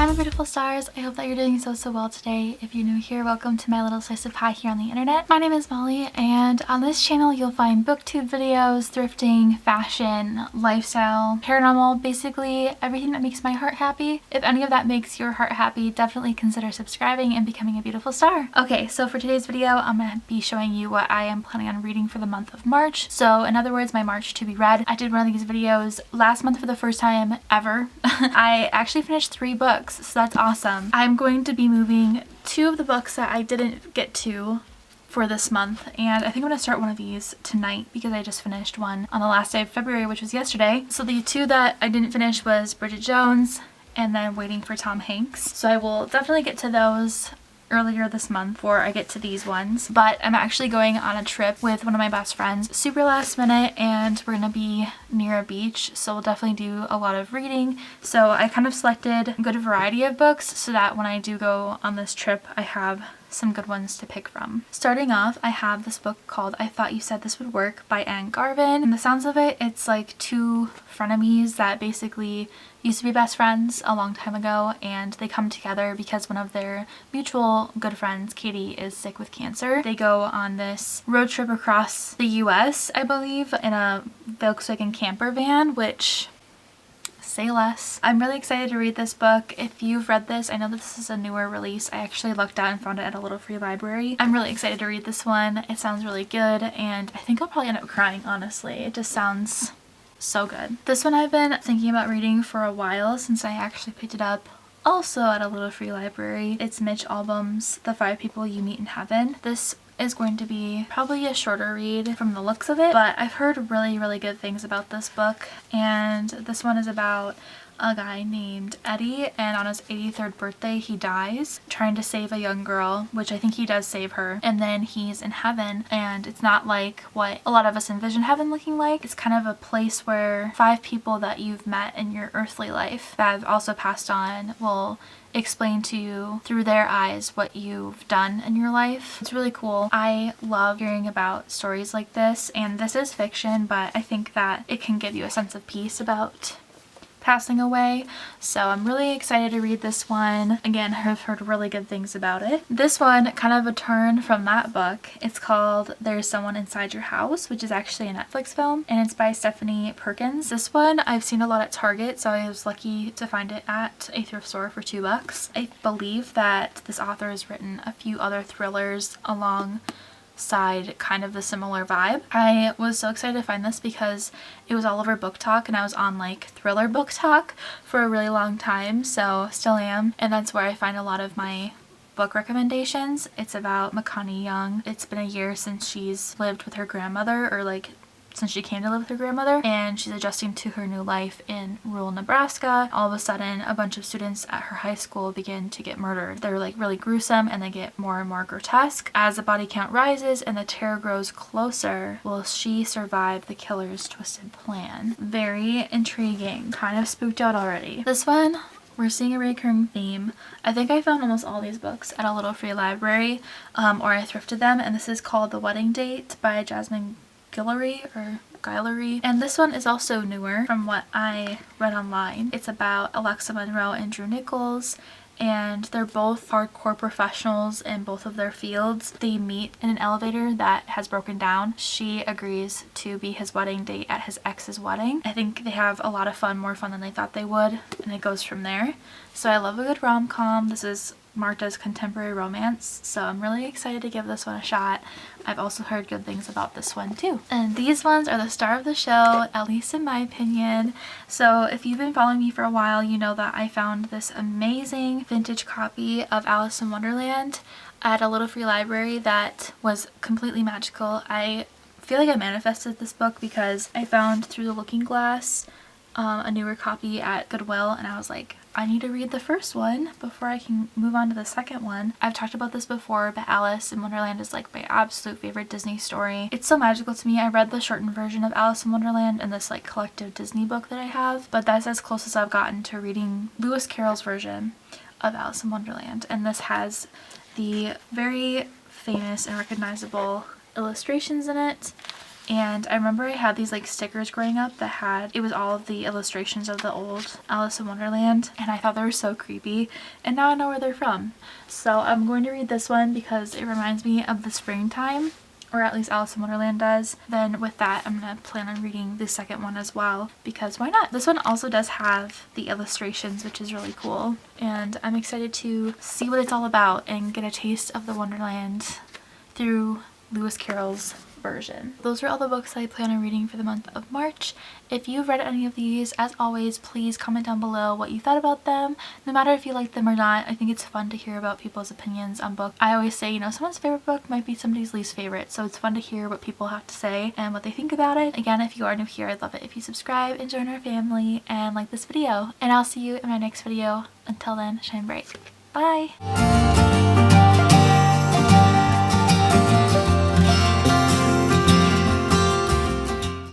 Hi my beautiful stars, I hope that you're doing so well today. If you're new here, welcome to my little slice of pie here on the internet. My name is Molly, and on this channel you'll find booktube videos, thrifting, fashion, lifestyle, paranormal, basically everything that makes my heart happy. If any of that makes your heart happy, definitely consider subscribing and becoming a beautiful star. Okay, so for today's video I'm going to be showing you what I am planning on reading for the month of March. So in other words, my March to be read. I did one of these videos last month for the first time ever. I actually finished 3 books. So that's awesome. I'm going to be moving 2 of the books that I didn't get to for this month, and I think I'm going to start one of these tonight because I just finished one on the last day of February, which was yesterday. So the 2 that I didn't finish was Bridget Jones and then Waiting for Tom Hanks. So I will definitely get to those earlier this month before I get to these ones. But I'm actually going on a trip with one of my best friends super last minute, and we're gonna be near a beach, so we'll definitely do a lot of reading. So I kind of selected a good variety of books so that when I do go on this trip I have some good ones to pick from. Starting off, I have this book called I Thought You Said This Would Work by Anne Garvin. And the sounds of it, it's like 2 frenemies that basically used to be best friends a long time ago, and they come together because one of their mutual good friends, Katie, is sick with cancer. They go on this road trip across the US, I believe, in a Volkswagen camper van, which say less. I'm really excited to read this book. If you've read this, I know this is a newer release. I actually looked out and found it at a little free library. I'm really excited to read this one. It sounds really good, and I think I'll probably end up crying, honestly. It just sounds so good. This one I've been thinking about reading for a while since I actually picked it up also at a little free library. It's Mitch Albom's The 5 People You Meet in Heaven. This is going to be probably a shorter read from the looks of it, but I've heard really good things about this book. And this one is about a guy named Eddie, and on his 83rd birthday he dies trying to save a young girl, which I think he does save her, and then he's in heaven, and it's not like what a lot of us envision heaven looking like. It's kind of a place where 5 people that you've met in your earthly life that have also passed on will explain to you through their eyes what you've done in your life. It's really cool. I love hearing about stories like this, and this is fiction, but I think that it can give you a sense of peace about passing away. So I'm really excited to read this one. Again, I've heard really good things about it. This one, kind of a turn from that book. It's called There's Someone Inside Your House, which is actually a Netflix film, and it's by Stephanie Perkins. This one I've seen a lot at Target, so I was lucky to find it at a thrift store for $2. I believe that this author has written a few other thrillers alongside kind of the similar vibe. I was so excited to find this because it was all over Book Talk, and I was on like thriller Book Talk for a really long time, so still am, and that's where I find a lot of my book recommendations. It's about Makani Young. It's been a year since she's lived with her grandmother, or like since she came to live with her grandmother, and she's adjusting to her new life in rural Nebraska. All of a sudden, a bunch of students at her high school begin to get murdered. They're like really gruesome, and they get more and more grotesque. As the body count rises and the terror grows closer, will she survive the killer's twisted plan? Very intriguing. Kind of spooked out already. This one, we're seeing a recurring theme. I think I found almost all these books at a little free library, or I thrifted them, and this is called The Wedding Date by Jasmine Guillory, and this one is also newer from what I read online. It's about Alexa Monroe and Drew Nichols, and they're both hardcore professionals in both of their fields. They meet in an elevator that has broken down. She agrees to be his wedding date at his ex's wedding. I think they have a lot of fun, more fun than they thought they would, and it goes from there. So I love a good rom-com. This is marked as contemporary romance, so I'm really excited to give this one a shot. I've also heard good things about this one too. And these ones are the star of the show, at least in my opinion. So if you've been following me for a while, you know that I found this amazing vintage copy of Alice in Wonderland at a little free library that was completely magical. I feel like I manifested this book because I found Through the Looking Glass, a newer copy at Goodwill, and I was like, I need to read the first one before I can move on to the second one. I've talked about this before, but Alice in Wonderland is like my absolute favorite Disney story. It's so magical to me. I read the shortened version of Alice in Wonderland in this like collective Disney book that I have, but that's as close as I've gotten to reading Lewis Carroll's version of Alice in Wonderland, and this has the very famous and recognizable illustrations in it. And I remember I had these like stickers growing up that had, it was all of the illustrations of the old Alice in Wonderland, and I thought they were so creepy, and now I know where they're from. So I'm going to read this one because it reminds me of the springtime, or at least Alice in Wonderland does. Then with that, I'm gonna plan on reading the second one as well, because why not? This one also does have the illustrations, which is really cool, and I'm excited to see what it's all about and get a taste of the Wonderland through Lewis Carroll's version. Those are all the books I plan on reading for the month of March. If you've read any of these, as always, please comment down below what you thought about them, no matter if you like them or not. I think it's fun to hear about people's opinions on books. I always say, you know, someone's favorite book might be somebody's least favorite, so it's fun to hear what people have to say and what they think about it. Again, if you are new here, I'd love it if you subscribe and join our family and like this video, and I'll see you in my next video. Until then, shine bright. Bye!